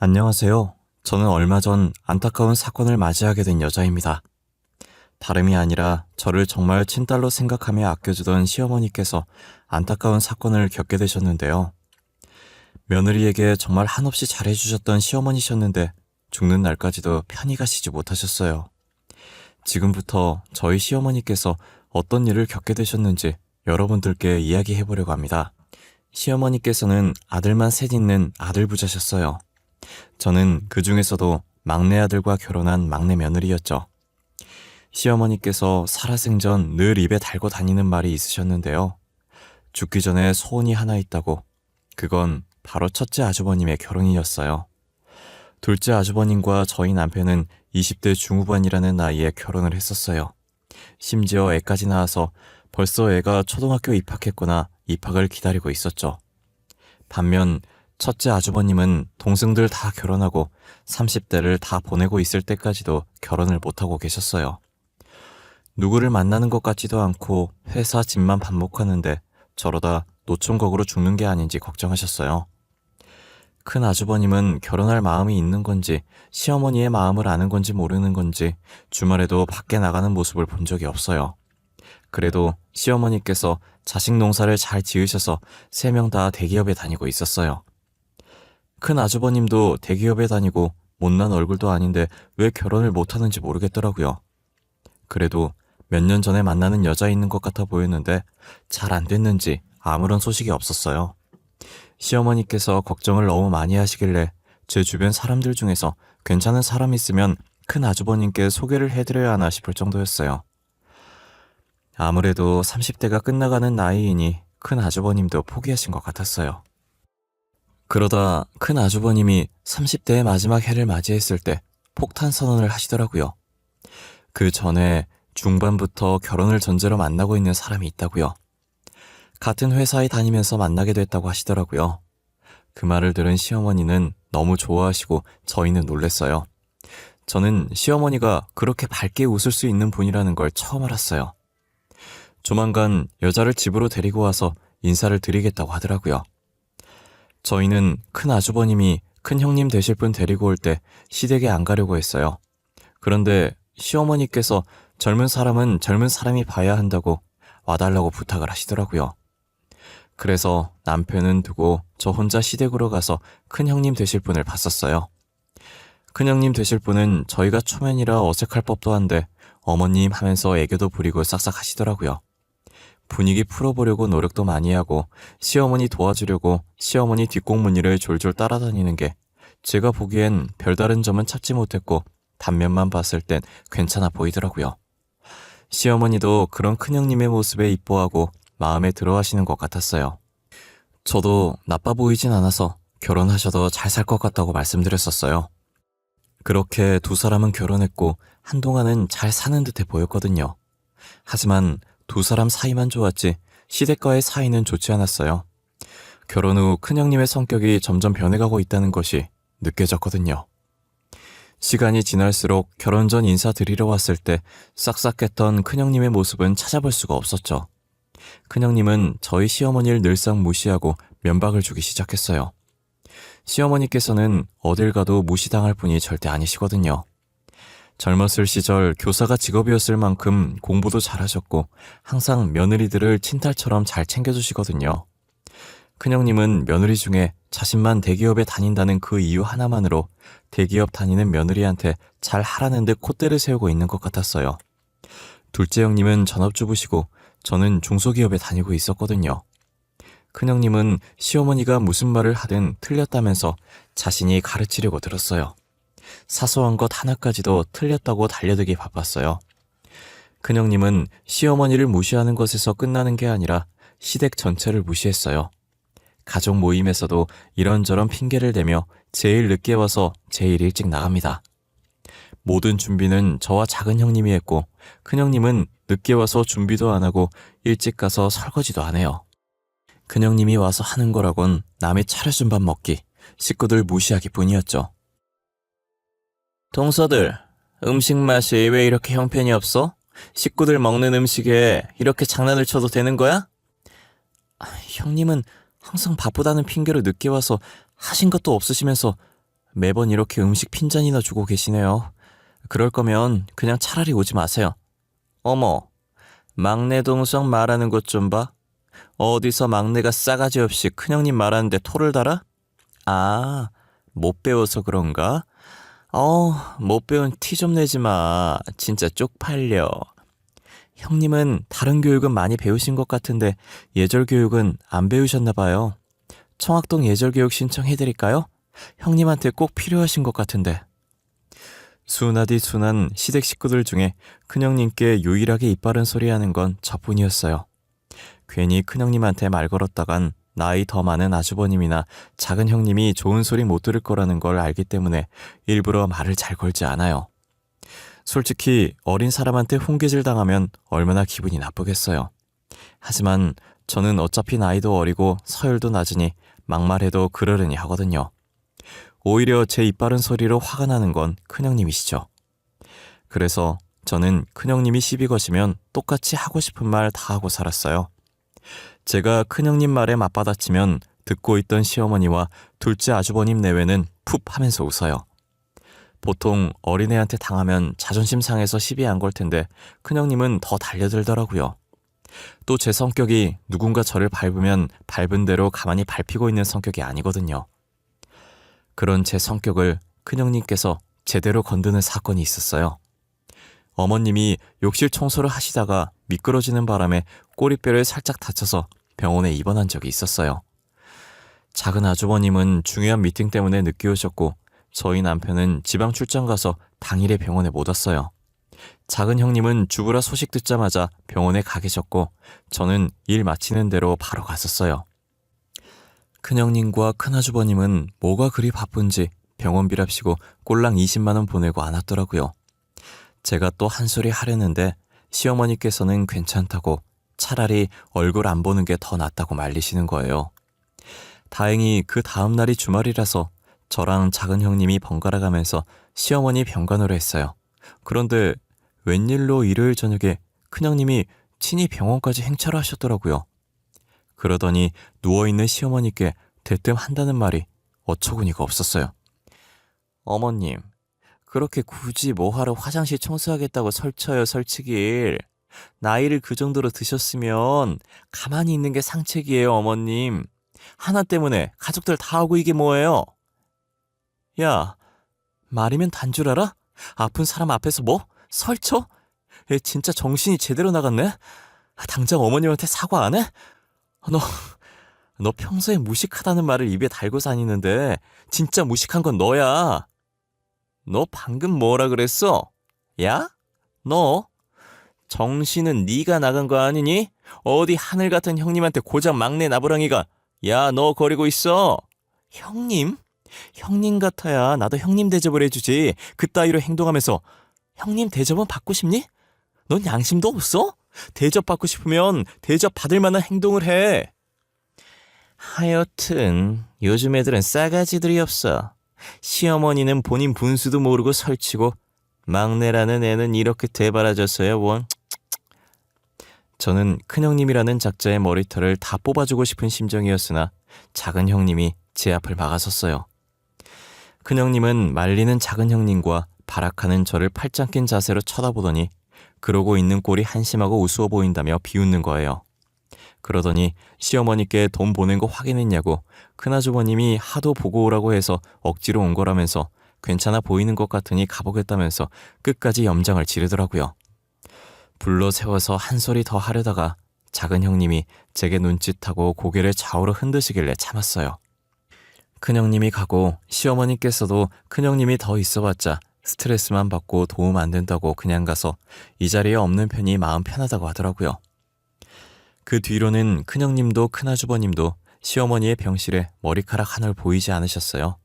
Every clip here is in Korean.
안녕하세요. 저는 얼마 전 안타까운 사건을 맞이하게 된 여자입니다. 다름이 아니라 저를 정말 친딸로 생각하며 아껴주던 시어머니께서 안타까운 사건을 겪게 되셨는데요. 며느리에게 정말 한없이 잘해주셨던 시어머니셨는데 죽는 날까지도 편히 가시지 못하셨어요. 지금부터 저희 시어머니께서 어떤 일을 겪게 되셨는지 여러분들께 이야기해보려고 합니다. 시어머니께서는 아들만 셋 있는 아들 부자셨어요. 저는 그 중에서도 막내 아들과 결혼한 막내 며느리였죠. 시어머니께서 살아생전 늘 입에 달고 다니는 말이 있으셨는데요. 죽기 전에 소원이 하나 있다고. 그건 바로 첫째 아주버님의 결혼이었어요. 둘째 아주버님과 저희 남편은 20대 중후반이라는 나이에 결혼을 했었어요. 심지어 애까지 낳아서 벌써 애가 초등학교 입학했거나 입학을 기다리고 있었죠. 반면 첫째 아주버님은 동생들 다 결혼하고 30대를 다 보내고 있을 때까지도 결혼을 못하고 계셨어요. 누구를 만나는 것 같지도 않고 회사 집만 반복하는데 저러다 노총각으로 죽는 게 아닌지 걱정하셨어요. 큰 아주버님은 결혼할 마음이 있는 건지 시어머니의 마음을 아는 건지 모르는 건지 주말에도 밖에 나가는 모습을 본 적이 없어요. 그래도 시어머니께서 자식 농사를 잘 지으셔서 3명 다 대기업에 다니고 있었어요. 큰 아주버님도 대기업에 다니고 못난 얼굴도 아닌데 왜 결혼을 못하는지 모르겠더라고요. 그래도 몇 년 전에 만나는 여자 있는 것 같아 보였는데 잘 안 됐는지 아무런 소식이 없었어요. 시어머니께서 걱정을 너무 많이 하시길래 제 주변 사람들 중에서 괜찮은 사람 있으면 큰 아주버님께 소개를 해드려야 하나 싶을 정도였어요. 아무래도 30대가 끝나가는 나이이니 큰 아주버님도 포기하신 것 같았어요. 그러다 큰 아주버님이 30대의 마지막 해를 맞이했을 때 폭탄 선언을 하시더라고요. 그 전에 중반부터 결혼을 전제로 만나고 있는 사람이 있다고요. 같은 회사에 다니면서 만나게 됐다고 하시더라고요. 그 말을 들은 시어머니는 너무 좋아하시고 저희는 놀랬어요. 저는 시어머니가 그렇게 밝게 웃을 수 있는 분이라는 걸 처음 알았어요. 조만간 여자를 집으로 데리고 와서 인사를 드리겠다고 하더라고요. 저희는 큰 아주버님이 큰 형님 되실 분 데리고 올 때 시댁에 안 가려고 했어요. 그런데 시어머니께서 젊은 사람은 젊은 사람이 봐야 한다고 와달라고 부탁을 하시더라고요. 그래서 남편은 두고 저 혼자 시댁으로 가서 큰 형님 되실 분을 봤었어요. 큰 형님 되실 분은 저희가 초면이라 어색할 법도 한데 어머님 하면서 애교도 부리고 싹싹 하시더라고요. 분위기 풀어보려고 노력도 많이 하고 시어머니 도와주려고 시어머니 뒷공무니를 졸졸 따라다니는 게 제가 보기엔 별다른 점은 찾지 못했고 단면만 봤을 땐 괜찮아 보이더라고요. 시어머니도 그런 큰형님의 모습에 이뻐하고 마음에 들어하시는 것 같았어요. 저도 나빠 보이진 않아서 결혼하셔도 잘 살 것 같다고 말씀드렸었어요. 그렇게 두 사람은 결혼했고 한동안은 잘 사는 듯해 보였거든요. 하지만 두 사람 사이만 좋았지 시댁과의 사이는 좋지 않았어요. 결혼 후 큰형님의 성격이 점점 변해가고 있다는 것이 느껴졌거든요. 시간이 지날수록 결혼 전 인사드리러 왔을 때 싹싹했던 큰형님의 모습은 찾아볼 수가 없었죠. 큰형님은 저희 시어머니를 늘상 무시하고 면박을 주기 시작했어요. 시어머니께서는 어딜 가도 무시당할 분이 절대 아니시거든요. 젊었을 시절 교사가 직업이었을 만큼 공부도 잘하셨고 항상 며느리들을 친딸처럼 잘 챙겨주시거든요. 큰형님은 며느리 중에 자신만 대기업에 다닌다는 그 이유 하나만으로 대기업 다니는 며느리한테 잘 하라는 듯 콧대를 세우고 있는 것 같았어요. 둘째 형님은 전업주부시고 저는 중소기업에 다니고 있었거든요. 큰형님은 시어머니가 무슨 말을 하든 틀렸다면서 자신이 가르치려고 들었어요. 사소한 것 하나까지도 틀렸다고 달려들기 바빴어요. 큰형님은 시어머니를 무시하는 것에서 끝나는 게 아니라 시댁 전체를 무시했어요. 가족 모임에서도 이런저런 핑계를 대며 제일 늦게 와서 제일 일찍 나갑니다. 모든 준비는 저와 작은 형님이 했고 큰형님은 늦게 와서 준비도 안 하고 일찍 가서 설거지도 안 해요. 큰형님이 와서 하는 거라곤 남이 차려준 밥 먹기, 식구들 무시하기 뿐이었죠. 동서들, 음식 맛이 왜 이렇게 형편이 없어? 식구들 먹는 음식에 이렇게 장난을 쳐도 되는 거야? 형님은 항상 바쁘다는 핑계로 늦게 와서 하신 것도 없으시면서 매번 이렇게 음식 핀잔이나 주고 계시네요. 그럴 거면 그냥 차라리 오지 마세요. 어머, 막내 동생 말하는 것 좀 봐. 어디서 막내가 싸가지 없이 큰형님 말하는데 토를 달아? 아, 못 배워서 그런가? 못 배운 티 좀 내지 마. 진짜 쪽팔려. 형님은 다른 교육은 많이 배우신 것 같은데 예절 교육은 안 배우셨나 봐요. 청학동 예절 교육 신청해드릴까요? 형님한테 꼭 필요하신 것 같은데. 순하디 순한 시댁 식구들 중에 큰형님께 유일하게 이빠른 소리하는 건 저뿐이었어요. 괜히 큰형님한테 말 걸었다간 나이 더 많은 아주버님이나 작은 형님이 좋은 소리 못 들을 거라는 걸 알기 때문에 일부러 말을 잘 걸지 않아요. 솔직히 어린 사람한테 훈계질 당하면 얼마나 기분이 나쁘겠어요. 하지만 저는 어차피 나이도 어리고 서열도 낮으니 막말해도 그러려니 하거든요. 오히려 제 이빠른 소리로 화가 나는 건 큰형님이시죠. 그래서 저는 큰형님이 시비 거시면 똑같이 하고 싶은 말 다 하고 살았어요. 제가 큰형님 말에 맞받아치면 듣고 있던 시어머니와 둘째 아주버님 내외는 푹 하면서 웃어요. 보통 어린애한테 당하면 자존심 상해서 시비 안 걸 텐데 큰형님은 더 달려들더라고요. 또 제 성격이 누군가 저를 밟으면 밟은 대로 가만히 밟히고 있는 성격이 아니거든요. 그런 제 성격을 큰형님께서 제대로 건드는 사건이 있었어요. 어머님이 욕실 청소를 하시다가 미끄러지는 바람에 꼬리뼈를 살짝 다쳐서 병원에 입원한 적이 있었어요. 작은 아주버님은 중요한 미팅 때문에 늦게 오셨고 저희 남편은 지방 출장 가서 당일에 병원에 못 왔어요. 작은 형님은 주부라 소식 듣자마자 병원에 가 계셨고 저는 일 마치는 대로 바로 갔었어요. 큰형님과 큰아주버님은 뭐가 그리 바쁜지 병원비랍시고 꼴랑 20만 원 보내고 안 왔더라고요. 제가 또 한 소리 하려는데 시어머니께서는 괜찮다고 차라리 얼굴 안 보는 게 더 낫다고 말리시는 거예요. 다행히 그 다음 날이 주말이라서 저랑 작은 형님이 번갈아 가면서 시어머니 병간호를 했어요. 그런데 웬일로 일요일 저녁에 큰형님이 친히 병원까지 행차를 하셨더라고요. 그러더니 누워있는 시어머니께 대뜸 한다는 말이 어처구니가 없었어요. 어머님, 그렇게 굳이 뭐하러 화장실 청소하겠다고 설쳐요, 설치길. 나이를 그 정도로 드셨으면 가만히 있는 게 상책이에요, 어머님. 하나 때문에 가족들 다 하고 이게 뭐예요? 야, 말이면 단 줄 알아? 아픈 사람 앞에서 뭐? 설쳐? 얘 진짜 정신이 제대로 나갔네? 당장 어머님한테 사과 안 해? 너 평소에 무식하다는 말을 입에 달고 다니는데 진짜 무식한 건 너야. 너 방금 뭐라 그랬어? 야? 너? 정신은 네가 나간 거 아니니? 어디 하늘 같은 형님한테 고작 막내 나부랑이가 야, 너 거리고 있어. 형님? 형님 같아야 나도 형님 대접을 해주지. 그따위로 행동하면서 형님 대접은 받고 싶니? 넌 양심도 없어? 대접받고 싶으면 대접받을 만한 행동을 해. 하여튼 요즘 애들은 싸가지들이 없어. 시어머니는 본인 분수도 모르고 설치고 막내라는 애는 이렇게 대바라졌어요, 원. 저는 큰형님이라는 작자의 머리털을 다 뽑아주고 싶은 심정이었으나 작은 형님이 제 앞을 막아섰어요. 큰형님은 말리는 작은 형님과 발악하는 저를 팔짱 낀 자세로 쳐다보더니 그러고 있는 꼴이 한심하고 우스워 보인다며 비웃는 거예요. 그러더니 시어머니께 돈 보낸 거 확인했냐고 큰아주버님이 하도 보고 오라고 해서 억지로 온 거라면서 괜찮아 보이는 것 같으니 가보겠다면서 끝까지 염장을 지르더라고요. 불러 세워서 한 소리 더 하려다가 작은 형님이 제게 눈짓하고 고개를 좌우로 흔드시길래 참았어요. 큰형님이 가고 시어머니께서도 큰형님이 더 있어봤자 스트레스만 받고 도움 안 된다고 그냥 가서 이 자리에 없는 편이 마음 편하다고 하더라고요. 그 뒤로는 큰형님도 큰아주버님도 시어머니의 병실에 머리카락 하나 보이지 않으셨어요.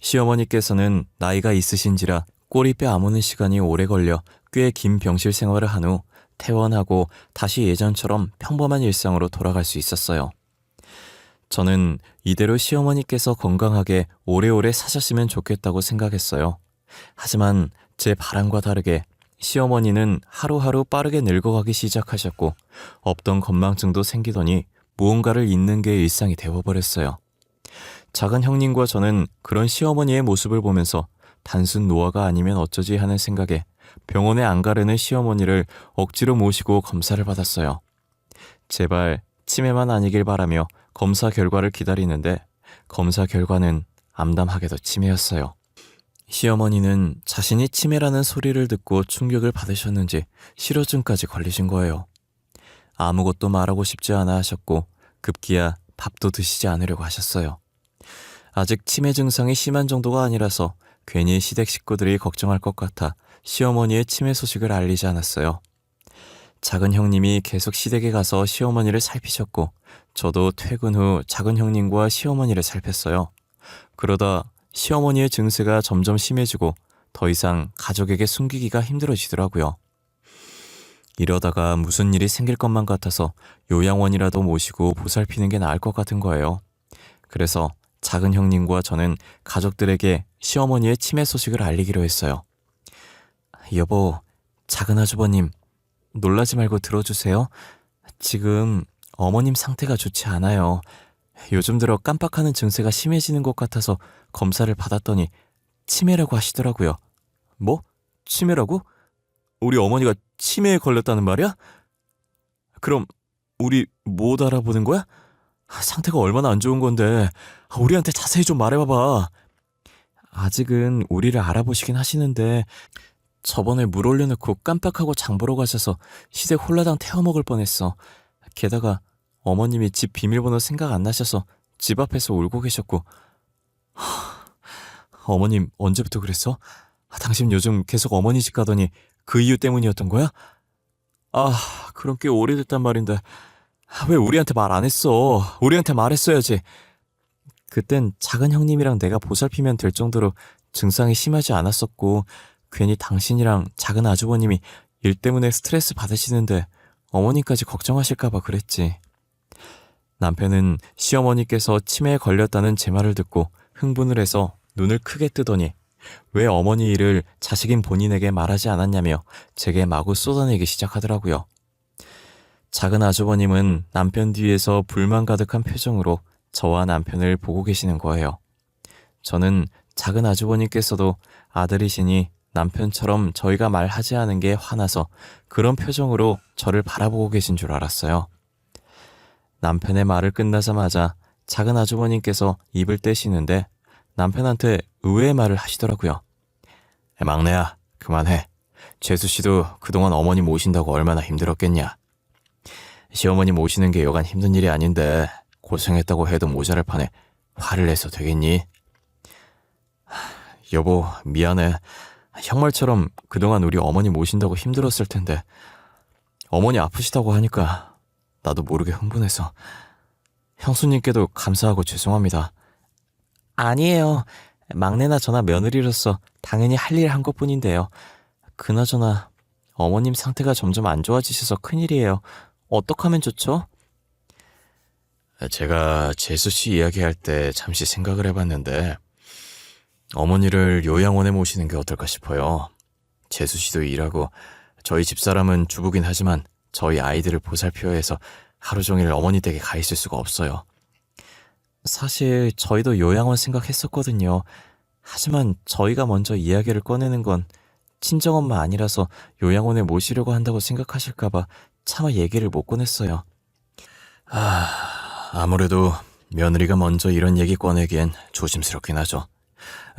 시어머니께서는 나이가 있으신지라 꼬리뼈 아무는 시간이 오래 걸려 꽤 긴 병실 생활을 한 후 퇴원하고 다시 예전처럼 평범한 일상으로 돌아갈 수 있었어요. 저는 이대로 시어머니께서 건강하게 오래오래 사셨으면 좋겠다고 생각했어요. 하지만 제 바람과 다르게 시어머니는 하루하루 빠르게 늙어가기 시작하셨고 없던 건망증도 생기더니 무언가를 잊는 게 일상이 되어버렸어요. 작은 형님과 저는 그런 시어머니의 모습을 보면서 단순 노화가 아니면 어쩌지 하는 생각에 병원에 안 가려는 시어머니를 억지로 모시고 검사를 받았어요. 제발 치매만 아니길 바라며 검사 결과를 기다리는데 검사 결과는 암담하게도 치매였어요. 시어머니는 자신이 치매라는 소리를 듣고 충격을 받으셨는지 실어증까지 걸리신 거예요. 아무것도 말하고 싶지 않아 하셨고 급기야 밥도 드시지 않으려고 하셨어요. 아직 치매 증상이 심한 정도가 아니라서 괜히 시댁 식구들이 걱정할 것 같아 시어머니의 치매 소식을 알리지 않았어요. 작은 형님이 계속 시댁에 가서 시어머니를 살피셨고 저도 퇴근 후 작은 형님과 시어머니를 살폈어요. 그러다 시어머니의 증세가 점점 심해지고 더 이상 가족에게 숨기기가 힘들어지더라고요. 이러다가 무슨 일이 생길 것만 같아서 요양원이라도 모시고 보살피는 게 나을 것 같은 거예요. 그래서 작은 형님과 저는 가족들에게 시어머니의 치매 소식을 알리기로 했어요. 여보, 작은 아주버님, 놀라지 말고 들어주세요. 지금 어머님 상태가 좋지 않아요. 요즘 들어 깜빡하는 증세가 심해지는 것 같아서 검사를 받았더니 치매라고 하시더라고요. 뭐? 치매라고? 우리 어머니가 치매에 걸렸다는 말이야? 그럼 우리 못 알아보는 거야? 상태가 얼마나 안 좋은 건데 우리한테 자세히 좀 말해봐봐. 아직은 우리를 알아보시긴 하시는데 저번에 물 올려놓고 깜빡하고 장 보러 가셔서 시댁 홀라당 태워먹을 뻔했어. 게다가 어머님이 집 비밀번호 생각 안 나셔서 집 앞에서 울고 계셨고. 어머님 언제부터 그랬어? 당신 요즘 계속 어머니 집 가더니 그 이유 때문이었던 거야? 그럼 꽤 오래됐단 말인데 왜 우리한테 말 안 했어? 우리한테 말했어야지. 그땐 작은 형님이랑 내가 보살피면 될 정도로 증상이 심하지 않았었고 괜히 당신이랑 작은 아주버님이 일 때문에 스트레스 받으시는데 어머니까지 걱정하실까봐 그랬지. 남편은 시어머니께서 치매에 걸렸다는 제 말을 듣고 흥분을 해서 눈을 크게 뜨더니 왜 어머니 일을 자식인 본인에게 말하지 않았냐며 제게 마구 쏟아내기 시작하더라고요. 작은 아주버님은 남편 뒤에서 불만 가득한 표정으로 저와 남편을 보고 계시는 거예요. 저는 작은 아주버님께서도 아들이시니 남편처럼 저희가 말하지 않은 게 화나서 그런 표정으로 저를 바라보고 계신 줄 알았어요. 남편의 말을 끝나자마자 작은 아주버님께서 입을 떼시는데 남편한테 의외의 말을 하시더라고요. 막내야, 그만해. 재수씨도 그동안 어머니 모신다고 얼마나 힘들었겠냐. 시어머니 모시는 게 여간 힘든 일이 아닌데 고생했다고 해도 모자랄 판에 화를 내서 되겠니? 여보, 미안해. 형 말처럼 그동안 우리 어머니 모신다고 힘들었을 텐데 어머니 아프시다고 하니까 나도 모르게 흥분해서 형수님께도 감사하고 죄송합니다. 아니에요. 막내나 저나 며느리로서 당연히 할 일 한 것뿐인데요. 그나저나 어머님 상태가 점점 안 좋아지셔서 큰일이에요. 어떡하면 좋죠? 제가 재수씨 이야기할 때 잠시 생각을 해봤는데 어머니를 요양원에 모시는 게 어떨까 싶어요. 재수씨도 일하고 저희 집사람은 주부긴 하지만 저희 아이들을 보살펴야 해서 하루 종일 어머니 댁에 가 있을 수가 없어요. 사실 저희도 요양원 생각했었거든요. 하지만 저희가 먼저 이야기를 꺼내는 건 친정엄마 아니라서 요양원에 모시려고 한다고 생각하실까봐 차마 얘기를 못 꺼냈어요. 아무래도 며느리가 먼저 이런 얘기 꺼내기엔 조심스럽긴 하죠.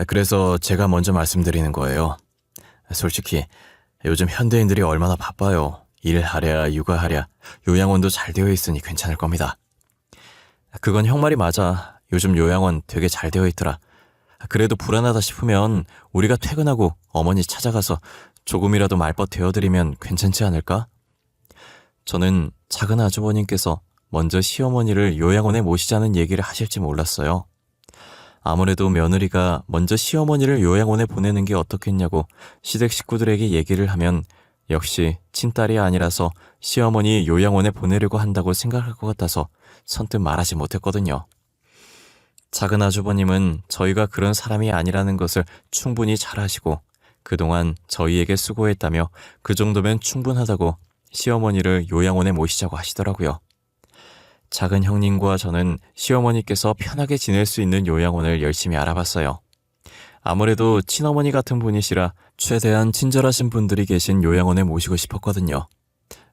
그래서 제가 먼저 말씀드리는 거예요. 솔직히 요즘 현대인들이 얼마나 바빠요. 일하랴 육아하랴 요양원도 잘 되어 있으니 괜찮을 겁니다. 그건 형 말이 맞아. 요즘 요양원 되게 잘 되어 있더라. 그래도 불안하다 싶으면 우리가 퇴근하고 어머니 찾아가서 조금이라도 말벗 대어드리면 괜찮지 않을까? 저는 작은 아주버님께서 먼저 시어머니를 요양원에 모시자는 얘기를 하실지 몰랐어요. 아무래도 며느리가 먼저 시어머니를 요양원에 보내는 게 어떻겠냐고 시댁 식구들에게 얘기를 하면 역시 친딸이 아니라서 시어머니 요양원에 보내려고 한다고 생각할 것 같아서 선뜻 말하지 못했거든요. 작은 아주버님은 저희가 그런 사람이 아니라는 것을 충분히 잘 아시고 그동안 저희에게 수고했다며 그 정도면 충분하다고 시어머니를 요양원에 모시자고 하시더라고요. 작은 형님과 저는 시어머니께서 편하게 지낼 수 있는 요양원을 열심히 알아봤어요. 아무래도 친어머니 같은 분이시라 최대한 친절하신 분들이 계신 요양원에 모시고 싶었거든요.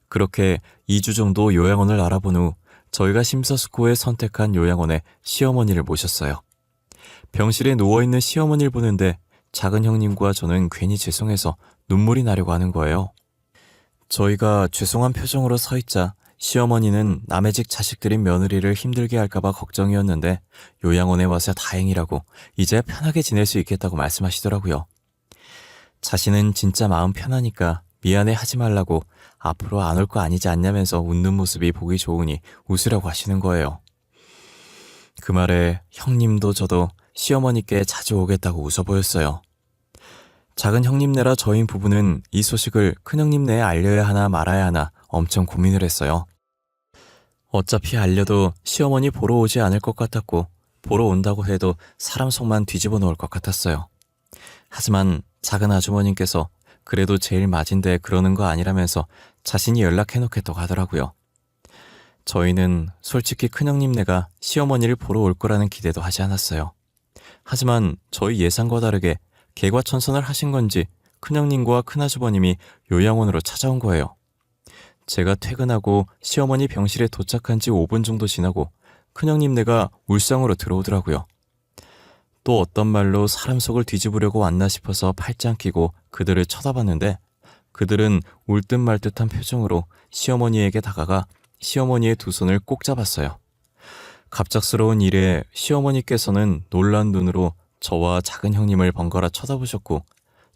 그렇게 2주 정도 요양원을 알아본 후 저희가 심사숙고해 선택한 요양원에 시어머니를 모셨어요. 병실에 누워있는 시어머니를 보는데 작은 형님과 저는 괜히 죄송해서 눈물이 나려고 하는 거예요. 저희가 죄송한 표정으로 서 있자 시어머니는 남의 집 자식들인 며느리를 힘들게 할까봐 걱정이었는데 요양원에 와서 다행이라고 이제야 편하게 지낼 수 있겠다고 말씀하시더라고요. 자신은 진짜 마음 편하니까 미안해 하지 말라고 앞으로 안 올 거 아니지 않냐면서 웃는 모습이 보기 좋으니 웃으라고 하시는 거예요. 그 말에 형님도 저도 시어머니께 자주 오겠다고 웃어 보였어요. 작은 형님네라 저희 부부는 이 소식을 큰형님네에 알려야 하나 말아야 하나 엄청 고민을 했어요. 어차피 알려도 시어머니 보러 오지 않을 것 같았고 보러 온다고 해도 사람 속만 뒤집어 놓을 것 같았어요. 하지만 작은 아주머님께서 그래도 제일 맞은데 그러는 거 아니라면서 자신이 연락해놓겠다고 하더라고요. 저희는 솔직히 큰형님네가 시어머니를 보러 올 거라는 기대도 하지 않았어요. 하지만 저희 예상과 다르게 개과천선을 하신 건지 큰형님과 큰아주버님이 요양원으로 찾아온 거예요. 제가 퇴근하고 시어머니 병실에 도착한 지 5분 정도 지나고 큰형님네가 울상으로 들어오더라고요. 또 어떤 말로 사람 속을 뒤집으려고 왔나 싶어서 팔짱 끼고 그들을 쳐다봤는데 그들은 울 듯 말 듯한 표정으로 시어머니에게 다가가 시어머니의 두 손을 꼭 잡았어요. 갑작스러운 일에 시어머니께서는 놀란 눈으로 저와 작은 형님을 번갈아 쳐다보셨고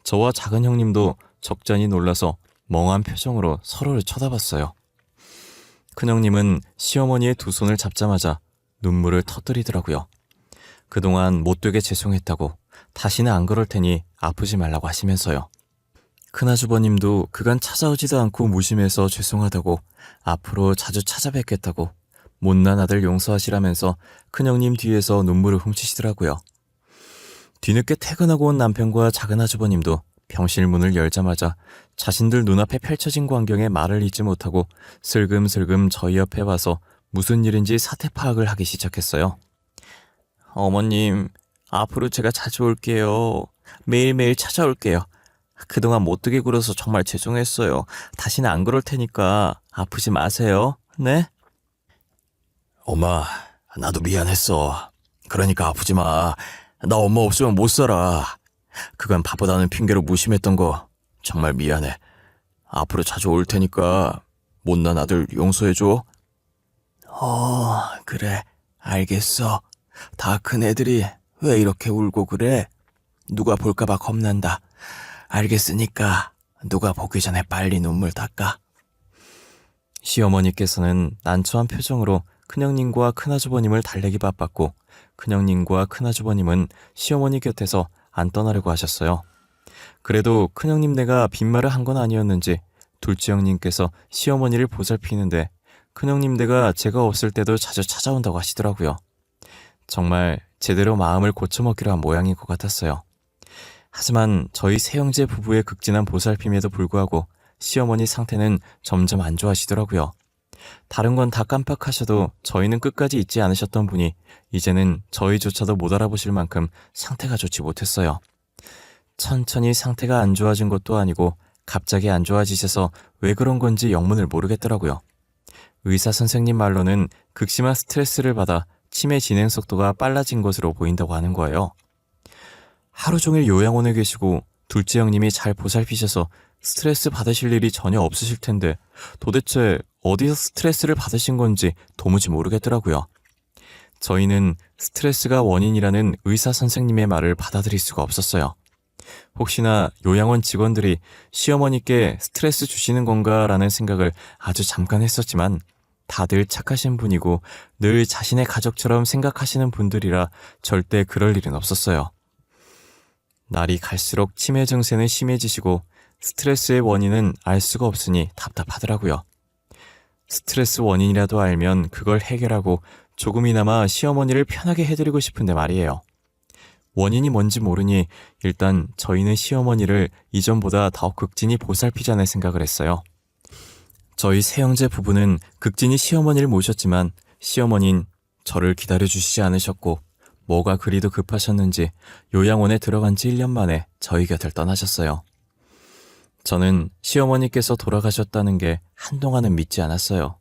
저와 작은 형님도 적잖이 놀라서 멍한 표정으로 서로를 쳐다봤어요. 큰형님은 시어머니의 두 손을 잡자마자 눈물을 터뜨리더라고요. 그동안 못되게 죄송했다고 다시는 안 그럴 테니 아프지 말라고 하시면서요. 큰아주버님도 그간 찾아오지도 않고 무심해서 죄송하다고 앞으로 자주 찾아뵙겠다고 못난 아들 용서하시라면서 큰형님 뒤에서 눈물을 훔치시더라고요. 뒤늦게 퇴근하고 온 남편과 작은아주버님도 병실 문을 열자마자 자신들 눈앞에 펼쳐진 광경에 말을 잇지 못하고 슬금슬금 저희 옆에 와서 무슨 일인지 사태 파악을 하기 시작했어요. 어머님, 앞으로 제가 자주 올게요. 매일매일 찾아올게요. 그동안 못되게 굴어서 정말 죄송했어요. 다시는 안 그럴 테니까 아프지 마세요. 네? 엄마, 나도 미안했어. 그러니까 아프지 마. 나 엄마 없으면 못 살아. 그간 바보다는 핑계로 무심했던 거 정말 미안해. 앞으로 자주 올 테니까 못난 아들 용서해줘. 그래. 알겠어. 다 큰 애들이 왜 이렇게 울고 그래? 누가 볼까봐 겁난다. 알겠으니까 누가 보기 전에 빨리 눈물 닦아. 시어머니께서는 난처한 표정으로 큰형님과 큰아주버님을 달래기 바빴고 큰형님과 큰아주버님은 시어머니 곁에서 안 떠나려고 하셨어요. 그래도 큰형님네가 빈말을 한 건 아니었는지 둘째 형님께서 시어머니를 보살피는데 큰형님네가 제가 없을 때도 자주 찾아온다고 하시더라고요. 정말 제대로 마음을 고쳐먹기로 한 모양인 것 같았어요. 하지만 저희 세형제 부부의 극진한 보살핌에도 불구하고 시어머니 상태는 점점 안 좋아지더라고요. 다른 건 다 깜빡하셔도 저희는 끝까지 잊지 않으셨던 분이 이제는 저희조차도 못 알아보실 만큼 상태가 좋지 못했어요. 천천히 상태가 안 좋아진 것도 아니고 갑자기 안 좋아지셔서 왜 그런 건지 영문을 모르겠더라고요. 의사 선생님 말로는 극심한 스트레스를 받아 치매 진행 속도가 빨라진 것으로 보인다고 하는 거예요. 하루 종일 요양원에 계시고 둘째 형님이 잘 보살피셔서 스트레스 받으실 일이 전혀 없으실 텐데 도대체 어디서 스트레스를 받으신 건지 도무지 모르겠더라고요. 저희는 스트레스가 원인이라는 의사 선생님의 말을 받아들일 수가 없었어요. 혹시나 요양원 직원들이 시어머니께 스트레스 주시는 건가라는 생각을 아주 잠깐 했었지만 다들 착하신 분이고 늘 자신의 가족처럼 생각하시는 분들이라 절대 그럴 일은 없었어요. 날이 갈수록 치매 증세는 심해지시고 스트레스의 원인은 알 수가 없으니 답답하더라고요. 스트레스 원인이라도 알면 그걸 해결하고 조금이나마 시어머니를 편하게 해드리고 싶은데 말이에요. 원인이 뭔지 모르니 일단 저희는 시어머니를 이전보다 더 극진히 보살피자는 생각을 했어요. 저희 세형제 부부는 극진히 시어머니를 모셨지만 시어머니는 저를 기다려주시지 않으셨고 뭐가 그리도 급하셨는지 요양원에 들어간 지 1년 만에 저희 곁을 떠나셨어요. 저는 시어머니께서 돌아가셨다는 게 한동안은 믿지 않았어요.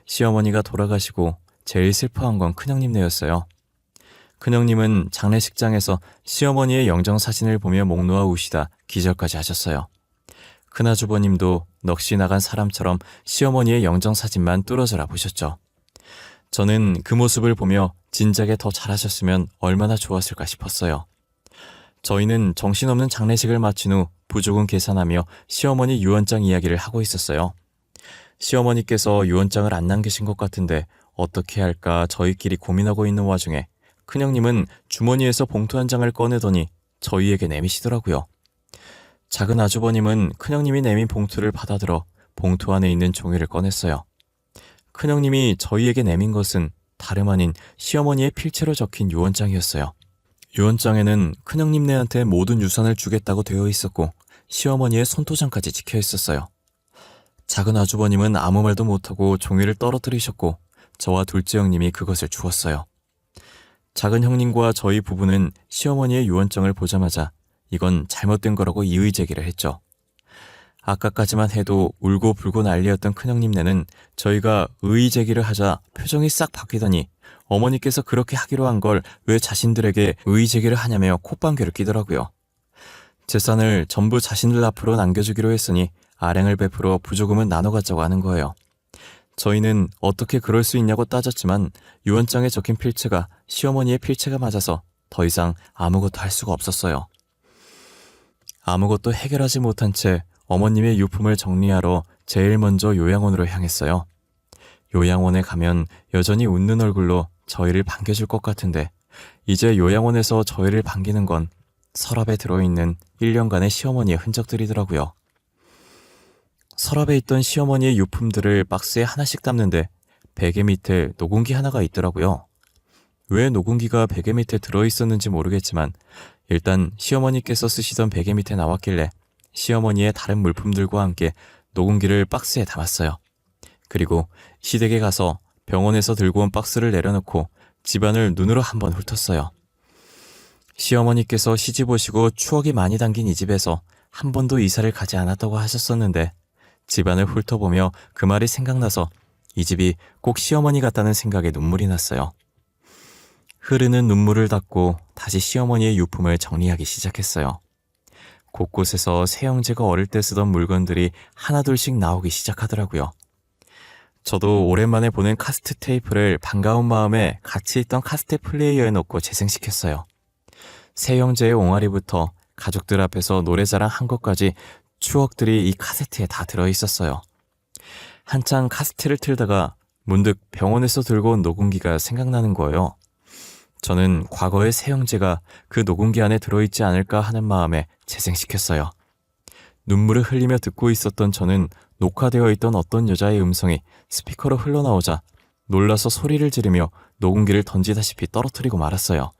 시어머니가 돌아가시고 제일 슬퍼한 건 큰형님네였어요. 큰형님은 장례식장에서 시어머니의 영정사진을 보며 목 놓아 우시다 기절까지 하셨어요. 큰아주버님도 넋이 나간 사람처럼 시어머니의 영정사진만 뚫어져라 보셨죠. 저는 그 모습을 보며 진작에 더 잘하셨으면 얼마나 좋았을까 싶었어요. 저희는 정신없는 장례식을 마친 후 부족은 계산하며 시어머니 유언장 이야기를 하고 있었어요. 시어머니께서 유언장을 안 남기신 것 같은데 어떻게 할까 저희끼리 고민하고 있는 와중에 큰형님은 주머니에서 봉투 한 장을 꺼내더니 저희에게 내미시더라고요. 작은 아주버님은 큰형님이 내민 봉투를 받아들어 봉투 안에 있는 종이를 꺼냈어요. 큰형님이 저희에게 내민 것은 다름 아닌 시어머니의 필체로 적힌 유언장이었어요. 유언장에는 큰형님네한테 모든 유산을 주겠다고 되어 있었고 시어머니의 손토장까지 찍혀 있었어요. 작은 아주버님은 아무 말도 못하고 종이를 떨어뜨리셨고 저와 둘째 형님이 그것을 주었어요. 작은 형님과 저희 부부는 시어머니의 유언장을 보자마자 이건 잘못된 거라고 이의제기를 했죠. 아까까지만 해도 울고불고 난리였던 큰형님네는 저희가 의의제기를 하자 표정이 싹 바뀌더니 어머니께서 그렇게 하기로 한 걸 왜 자신들에게 의의제기를 하냐며 콧방귀를 끼더라고요. 재산을 전부 자신들 앞으로 남겨주기로 했으니 아량을 베풀어 부조금은 나눠 갖자고 하는 거예요. 저희는 어떻게 그럴 수 있냐고 따졌지만 유언장에 적힌 필체가 시어머니의 필체가 맞아서 더 이상 아무것도 할 수가 없었어요. 아무것도 해결하지 못한 채 어머님의 유품을 정리하러 제일 먼저 요양원으로 향했어요. 요양원에 가면 여전히 웃는 얼굴로 저희를 반겨줄 것 같은데 이제 요양원에서 저희를 반기는 건 서랍에 들어있는 1년간의 시어머니의 흔적들이더라고요. 서랍에 있던 시어머니의 유품들을 박스에 하나씩 담는데 베개 밑에 노공기 하나가 있더라고요. 왜 노공기가 베개 밑에 들어있었는지 모르겠지만 일단 시어머니께서 쓰시던 베개 밑에 나왔길래 시어머니의 다른 물품들과 함께 노공기를 박스에 담았어요. 그리고 시댁에 가서 병원에서 들고 온 박스를 내려놓고 집안을 눈으로 한번 훑었어요. 시어머니께서 시집 오시고 추억이 많이 담긴 이 집에서 한 번도 이사를 가지 않았다고 하셨었는데 집안을 훑어보며 그 말이 생각나서 이 집이 꼭 시어머니 같다는 생각에 눈물이 났어요. 흐르는 눈물을 닦고 다시 시어머니의 유품을 정리하기 시작했어요. 곳곳에서 새형제가 어릴 때 쓰던 물건들이 하나둘씩 나오기 시작하더라고요. 저도 오랜만에 보는 카세트 테이프를 반가운 마음에 같이 있던 카세트 플레이어에 넣고 재생시켰어요. 새형제의 옹알이부터 가족들 앞에서 노래자랑 한 것까지 추억들이 이 카세트에 다 들어있었어요. 한창 카세트를 틀다가 문득 병원에서 들고 온 녹음기가 생각나는 거예요. 저는 과거의 새형제가 그 녹음기 안에 들어있지 않을까 하는 마음에 재생시켰어요. 눈물을 흘리며 듣고 있었던 저는 녹화되어 있던 어떤 여자의 음성이 스피커로 흘러나오자 놀라서 소리를 지르며 녹음기를 던지다시피 떨어뜨리고 말았어요.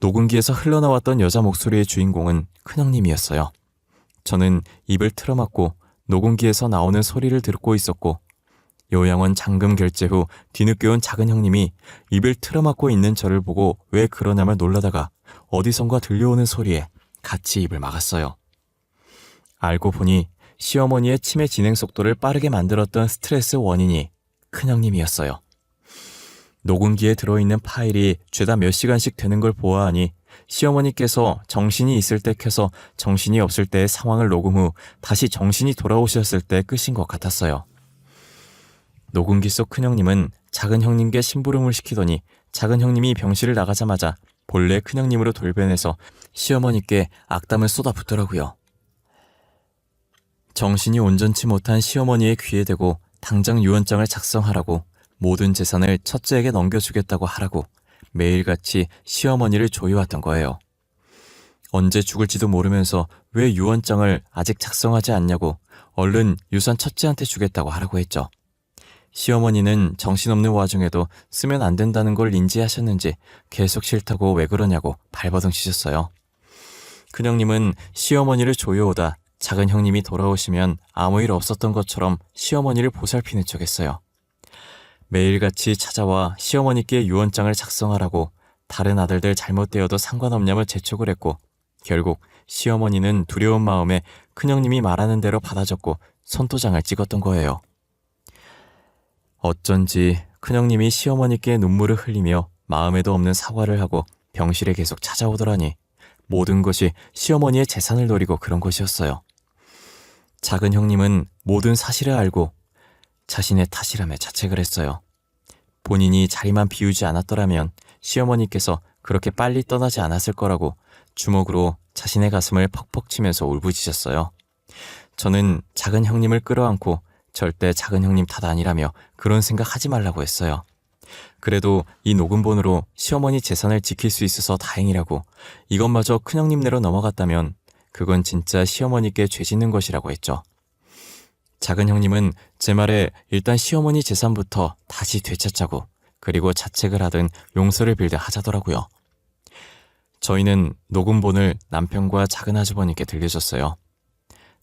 녹음기에서 흘러나왔던 여자 목소리의 주인공은 큰형님이었어요. 저는 입을 틀어막고 녹음기에서 나오는 소리를 듣고 있었고 요양원 잔금 결제 후 뒤늦게 온 작은 형님이 입을 틀어막고 있는 저를 보고 왜 그러냐며 놀라다가 어디선가 들려오는 소리에 같이 입을 막았어요. 알고 보니 시어머니의 치매 진행 속도를 빠르게 만들었던 스트레스 원인이 큰형님이었어요. 녹음기에 들어있는 파일이 죄다 몇 시간씩 되는 걸 보아하니 시어머니께서 정신이 있을 때 켜서 정신이 없을 때의 상황을 녹음 후 다시 정신이 돌아오셨을 때 끝인 것 같았어요. 녹음기 속 큰형님은 작은 형님께 심부름을 시키더니 작은 형님이 병실을 나가자마자 본래 큰형님으로 돌변해서 시어머니께 악담을 쏟아붓더라고요. 정신이 온전치 못한 시어머니의 귀에 대고 당장 유언장을 작성하라고 모든 재산을 첫째에게 넘겨주겠다고 하라고 매일같이 시어머니를 조여왔던 거예요. 언제 죽을지도 모르면서 왜 유언장을 아직 작성하지 않냐고 얼른 유산 첫째한테 주겠다고 하라고 했죠. 시어머니는 정신없는 와중에도 쓰면 안 된다는 걸 인지하셨는지 계속 싫다고 왜 그러냐고 발버둥 치셨어요. 큰형님은 시어머니를 조여오다 작은 형님이 돌아오시면 아무 일 없었던 것처럼 시어머니를 보살피는 척했어요. 매일같이 찾아와 시어머니께 유언장을 작성하라고 다른 아들들 잘못되어도 상관없냐며 재촉을 했고 결국 시어머니는 두려운 마음에 큰형님이 말하는 대로 받아줬고 손도장을 찍었던 거예요. 어쩐지 큰형님이 시어머니께 눈물을 흘리며 마음에도 없는 사과를 하고 병실에 계속 찾아오더라니 모든 것이 시어머니의 재산을 노리고 그런 것이었어요. 작은 형님은 모든 사실을 알고 자신의 탓이라며 자책을 했어요. 본인이 자리만 비우지 않았더라면 시어머니께서 그렇게 빨리 떠나지 않았을 거라고 주먹으로 자신의 가슴을 퍽퍽 치면서 울부짖었어요. 저는 작은 형님을 끌어안고 절대 작은 형님 탓 아니라며 그런 생각 하지 말라고 했어요. 그래도 이 녹음본으로 시어머니 재산을 지킬 수 있어서 다행이라고 이것마저 큰형님네로 넘어갔다면 그건 진짜 시어머니께 죄 짓는 것이라고 했죠. 작은 형님은 제 말에 일단 시어머니 재산부터 다시 되찾자고 그리고 자책을 하든 용서를 빌듯 하자더라고요. 저희는 녹음본을 남편과 작은 아주버님께 들려줬어요.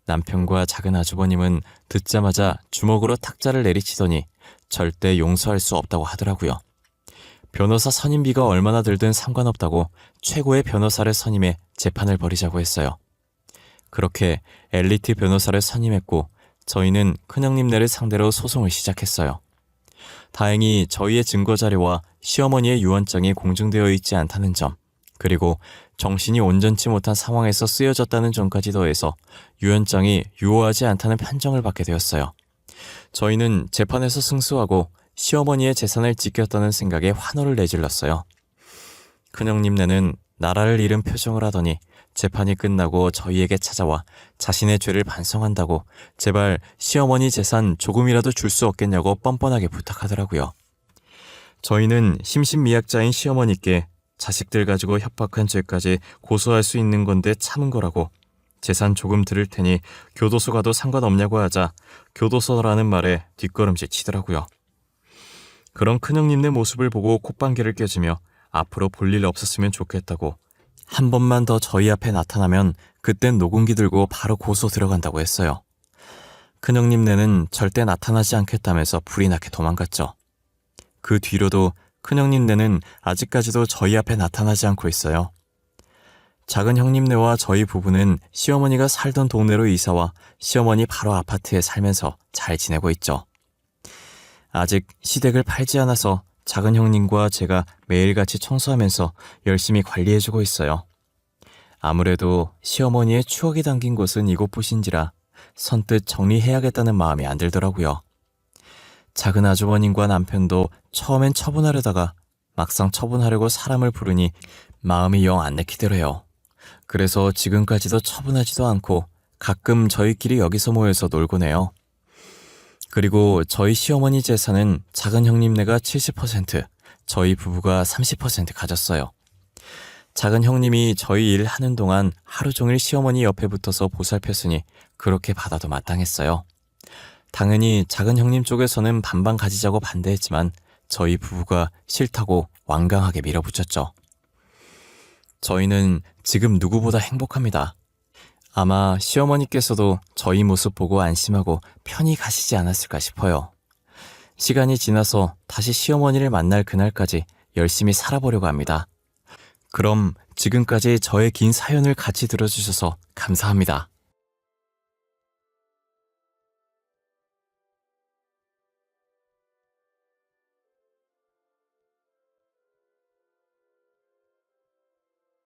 남편과 작은 아주버님은 듣자마자 주먹으로 탁자를 내리치더니 절대 용서할 수 없다고 하더라고요. 변호사 선임비가 얼마나 들든 상관없다고 최고의 변호사를 선임해 재판을 벌이자고 했어요. 그렇게 엘리트 변호사를 선임했고 저희는 큰형님네를 상대로 소송을 시작했어요. 다행히 저희의 증거자료와 시어머니의 유언장이 공증되어 있지 않다는 점, 그리고 정신이 온전치 못한 상황에서 쓰여졌다는 점까지 더해서 유언장이 유효하지 않다는 판정을 받게 되었어요. 저희는 재판에서 승소하고 시어머니의 재산을 지켰다는 생각에 환호를 내질렀어요. 큰형님네는 나라를 잃은 표정을 하더니 재판이 끝나고 저희에게 찾아와 자신의 죄를 반성한다고 제발 시어머니 재산 조금이라도 줄 수 없겠냐고 뻔뻔하게 부탁하더라고요. 저희는 심신미약자인 시어머니께 자식들 가지고 협박한 죄까지 고소할 수 있는 건데 참은 거라고 재산 조금 들을 테니 교도소 가도 상관없냐고 하자 교도소라는 말에 뒷걸음질 치더라고요. 그런 큰형님네 모습을 보고 콧방귀를 껴주며 앞으로 볼 일 없었으면 좋겠다고 한 번만 더 저희 앞에 나타나면 그땐 녹음기 들고 바로 고소 들어간다고 했어요. 큰형님네는 절대 나타나지 않겠다면서 불이 나게 도망갔죠. 그 뒤로도 큰형님네는 아직까지도 저희 앞에 나타나지 않고 있어요. 작은 형님네와 저희 부부는 시어머니가 살던 동네로 이사와 시어머니 바로 아파트에 살면서 잘 지내고 있죠. 아직 시댁을 팔지 않아서 작은 형님과 제가 매일같이 청소하면서 열심히 관리해주고 있어요. 아무래도 시어머니의 추억이 담긴 곳은 이곳뿐인지라 선뜻 정리해야겠다는 마음이 안 들더라고요. 작은 아주버님과 남편도 처음엔 처분하려다가 막상 처분하려고 사람을 부르니 마음이 영 안 내키더래요. 그래서 지금까지도 처분하지도 않고 가끔 저희끼리 여기서 모여서 놀곤 해요. 그리고 저희 시어머니 재산은 작은 형님네가 70%, 저희 부부가 30% 가졌어요. 작은 형님이 저희 일 하는 동안 하루 종일 시어머니 옆에 붙어서 보살폈으니 그렇게 받아도 마땅했어요. 당연히 작은 형님 쪽에서는 반반 가지자고 반대했지만 저희 부부가 싫다고 완강하게 밀어붙였죠. 저희는 지금 누구보다 행복합니다. 아마 시어머니께서도 저희 모습 보고 안심하고 편히 가시지 않았을까 싶어요. 시간이 지나서 다시 시어머니를 만날 그날까지 열심히 살아보려고 합니다. 그럼 지금까지 저의 긴 사연을 같이 들어주셔서 감사합니다.